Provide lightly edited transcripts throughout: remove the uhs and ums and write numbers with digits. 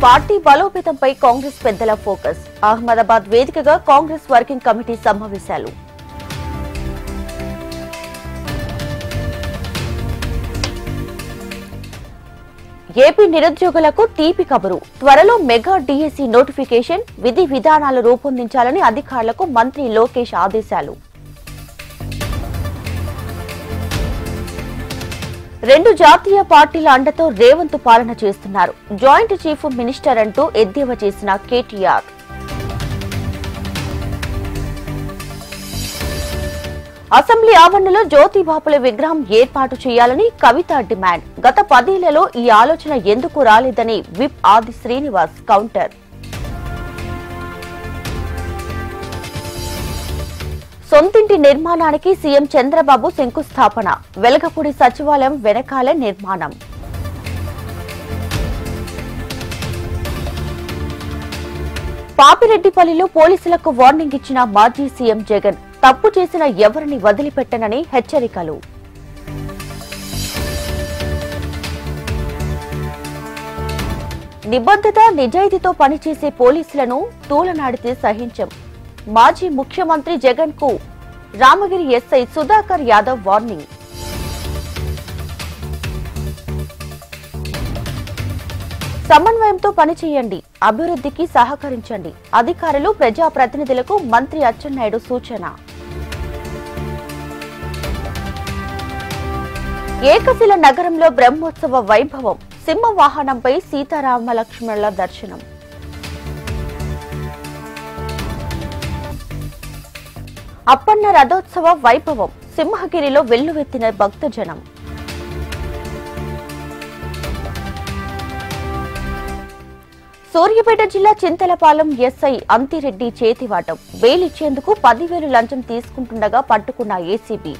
Party బలోపేతంపై Congress పెద్దల focus. Ahmedabad వేదికగా Congress working committee సమావేశాలు. ఏపీ నిరుద్యోగులకు తీపి కబురు. త్వరలో మెగా డిఎస్సి నోటిఫికేషన్, విధి విధానాలు రూపొందించాలని అధికారులకు మంత్రి లోకేష్ ఆదేశాలు. 2 జాతీయ పార్టీల అండతో రేవంత్ పాలన చేస్తున్నారు. జాయింట్ చీఫ్ మినిస్టర్ అంటూ ఎద్దేవా చేసిన కేటీఆర్. అసెంబ్లీ ఆవరణలో జ్యోతిబాపుల విగ్రహం ఏర్పాటు చేయాలని కవిత డిమాండ్. గత 10 ఏళ్లలో ఈ ఆలోచన ఎందుకు రాలేదని విప్ ఆది శ్రీనివాస్ కౌంటర్. సొంతింటి నిర్మాణానికి సీఎం చంద్రబాబు శంకుస్థాపన. వెలగపూడి సచివాలయం వెనకాలే నిర్మాణం. పాపిరెడ్డిపల్లిలో పోలీసులకు వార్నింగ్ ఇచ్చిన మాజీ సీఎం జగన్. తప్పు చేసిన ఎవరిని వదిలిపెట్టనని హెచ్చరికలు. నిబద్ధత నిజాయితీతో పనిచేసే పోలీసులను తూలనాడితే సహించం. మాజీ ముఖ్యమంత్రి జగన్ కు రామగిరి ఎస్ఐ సుధాకర్ యాదవ్ వార్నింగ్. సమన్వయంతో పనిచేయండి, అభివృద్ధికి సహకరించండి. అధికారులు ప్రజాప్రతినిధులకు మంత్రి అచ్చెన్నాయుడు సూచన. ఏకశిల నగరంలో బ్రహ్మోత్సవ వైభవం. సింహ వాహనంపై సీతారామ లక్ష్మణుల దర్శనం. అప్పన్న రథోత్సవ వైభవం. సింహగిరిలో వెల్లువెత్తిన భక్తజనం. సూర్యాపేట జిల్లా చింతలపాలెం ఎస్ఐ అంతిరెడ్డి చేతివాటం. బెయిల్ ఇచ్చేందుకు 10,000 లంచం తీసుకుంటుండగా పట్టుకున్న ఏసీబీ.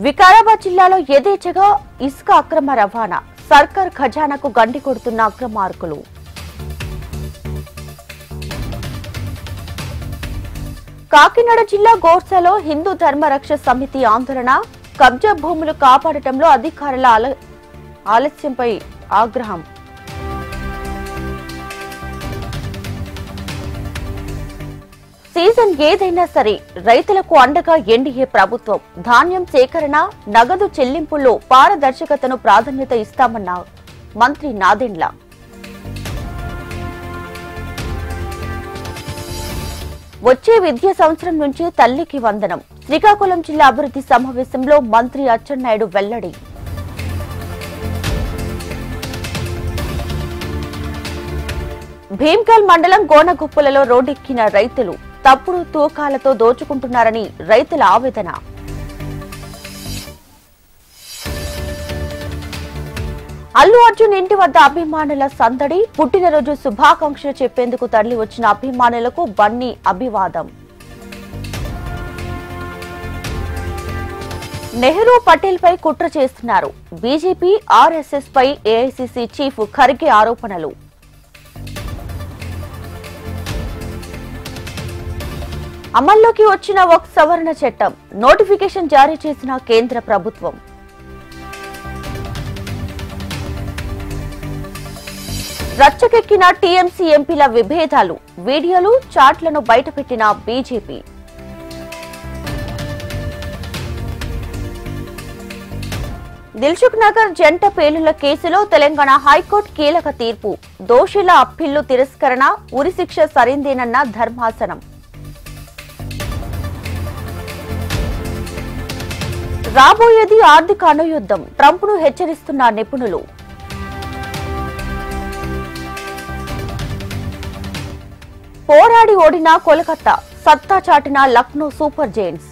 వికారాబాద్ జిల్లాలో యథేచ్ఛగా ఇసుక అక్రమ రవాణా. సర్కార్ ఖజానాకు గండి కొడుతున్న అక్రమార్కులు. కాకినాడ జిల్లా గోర్సాలో హిందూ ధర్మరక్ష సమితి ఆందోళన. కబ్జా భూములు కాపాడటంలో అధికారుల ఆలస్యంపై ఆగ్రహం. సీజన్ ఏదైనా సరే రైతులకు అండగా ఎన్డీఏ ప్రభుత్వం. ధాన్యం సేకరణ, నగదు చెల్లింపుల్లో పారదర్శకతను ప్రాధాన్యత ఇస్తామన్న మంత్రి నాదెండ్ల. వచ్చే విద్యా సంవత్సరం నుంచి తల్లికి వందనం. శ్రీకాకుళం జిల్లా అభివృద్ధి సమావేశంలో మంత్రి అచ్చెన్నాయుడు వెల్లడి. భీమ్గల్ మండలం గోనగుప్పలలో రోడ్డెక్కిన రైతులు. తప్పుడు తూకాలతో దోచుకుంటున్నారని రైతుల ఆవేదన. అల్లు అర్జున్ ఇంటి వద్ద అభిమానుల సందడి. పుట్టినరోజు శుభాకాంక్షలు చెప్పేందుకు తరలి వచ్చిన అభిమానులకు బన్నీ అభివాదం. నెహ్రూ పటేల్ పై కుట్ర చేస్తున్నారు. బీజేపీ, ఆర్ఎస్ఎస్ పై ఏఐసీసీ చీఫ్ ఖర్గే ఆరోపణలు. అమల్లోకి వచ్చిన వక్ఫ్ సవరణ చట్టం. నోటిఫికేషన్ జారీ చేసిన కేంద్ర ప్రభుత్వం. రచ్చకెక్కిన టీఎంసీ ఎంపీల విభేదాలు. వీడియోలు, చాట్లను బయటపెట్టిన బీజేపీ. దిల్సుఖ్ నగర్ జంట పేలుళ్ల కేసులో తెలంగాణ హైకోర్టు కీలక తీర్పు. దోషుల అప్పీళ్లు తిరస్కరణ, ఉరిశిక్ష సరైందేనన్న ధర్మాసనం. రాబోయేది ఆర్థిక అణుయుద్ధం. ట్రంప్ను హెచ్చరిస్తున్న నిపుణులు. పోరాడి ఓడిన కోల్కతా, సత్తా చాటిన లక్నో సూపర్ జైంట్స్.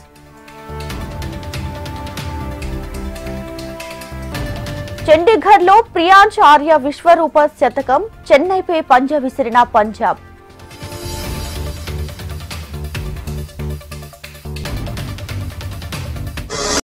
చండీగఢ్ లో ప్రియాంశ్ ఆర్య విశ్వరూప శతకం. చెన్నైపై పంజా విసిరిన పంజాబ్.